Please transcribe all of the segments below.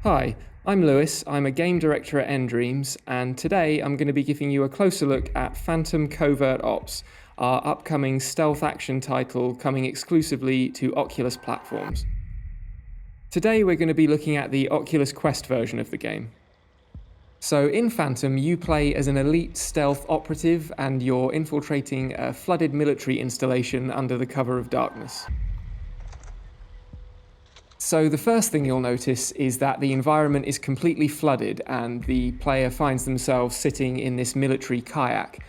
Hi, I'm Lewis, I'm a game director at nDreams, and today I'm going to be giving you a closer look at Phantom Covert Ops, our upcoming stealth action title coming exclusively to Oculus platforms. Today we're going to be looking at the Oculus Quest version of the game. So in Phantom, you play as an elite stealth operative and you're infiltrating a flooded military installation under the cover of darkness. So the first thing you'll notice is that the environment is completely flooded and the player finds themselves sitting in this military kayak.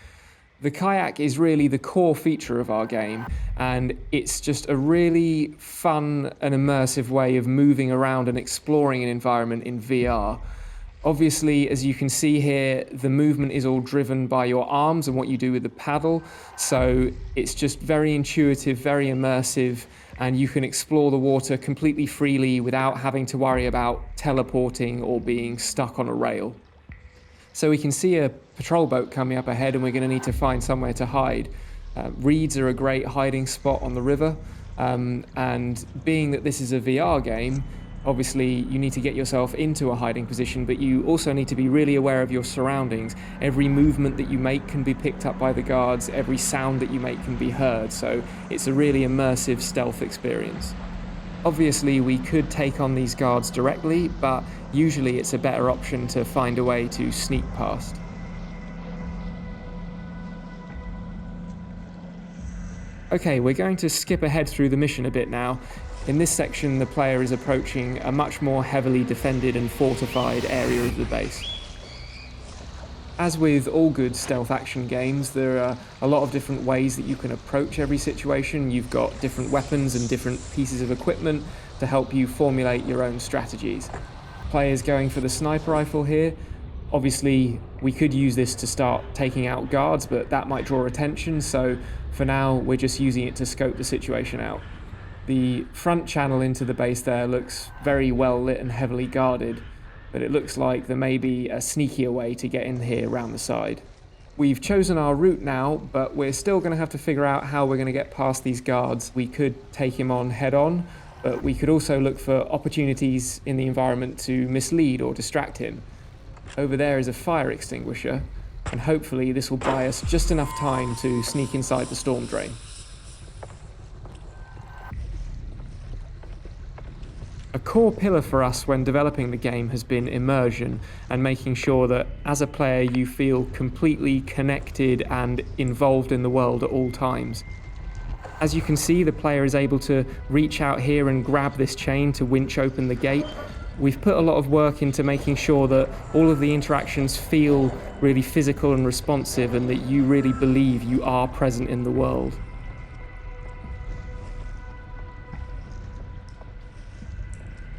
The kayak is really the core feature of our game, and it's just a really fun and immersive way of moving around and exploring an environment in VR. Obviously, as you can see here, the movement is all driven by your arms and what you do with the paddle, so it's just very intuitive, very immersive, and you can explore the water completely freely without having to worry about teleporting or being stuck on a rail. So we can see a patrol boat coming up ahead and we're going to need to find somewhere to hide. Reeds are a great hiding spot on the river, and being that this is a VR game, obviously you need to get yourself into a hiding position, but you also need to be really aware of your surroundings. Every movement that you make can be picked up by the guards, every sound that you make can be heard, so it's a really immersive stealth experience. Obviously we could take on these guards directly, but usually it's a better option to find a way to sneak past. Okay, we're going to skip ahead through the mission a bit now. In this section, the player is approaching a much more heavily defended and fortified area of the base. As with all good stealth action games, there are a lot of different ways that you can approach every situation. You've got different weapons and different pieces of equipment to help you formulate your own strategies. Players going for the sniper rifle here. Obviously, we could use this to start taking out guards, but that might draw attention, so for now, we're just using it to scope the situation out. The front channel into the base there looks very well lit and heavily guarded, but it looks like there may be a sneakier way to get in here around the side. We've chosen our route now, but we're still going to have to figure out how we're going to get past these guards. We could take him on head on, but we could also look for opportunities in the environment to mislead or distract him. Over there is a fire extinguisher, and hopefully this will buy us just enough time to sneak inside the storm drain. A core pillar for us when developing the game has been immersion and making sure that as a player you feel completely connected and involved in the world at all times. As you can see, the player is able to reach out here and grab this chain to winch open the gate. We've put a lot of work into making sure that all of the interactions feel really physical and responsive and that you really believe you are present in the world.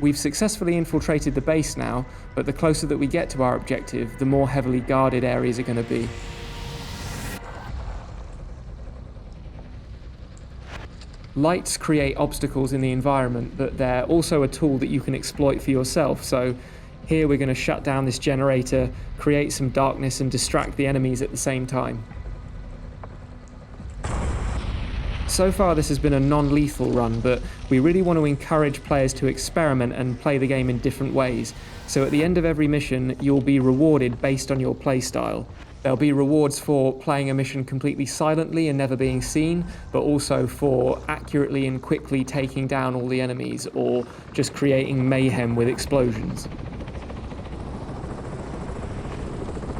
We've successfully infiltrated the base now, but the closer that we get to our objective, the more heavily guarded areas are going to be. Lights create obstacles in the environment, but they're also a tool that you can exploit for yourself. So here we're going to shut down this generator, create some darkness and distract the enemies at the same time. So far this has been a non-lethal run, but we really want to encourage players to experiment and play the game in different ways. So at the end of every mission, you'll be rewarded based on your playstyle. There'll be rewards for playing a mission completely silently and never being seen, but also for accurately and quickly taking down all the enemies, or just creating mayhem with explosions.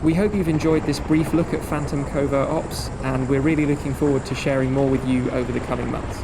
We hope you've enjoyed this brief look at Phantom Covert Ops, and we're really looking forward to sharing more with you over the coming months.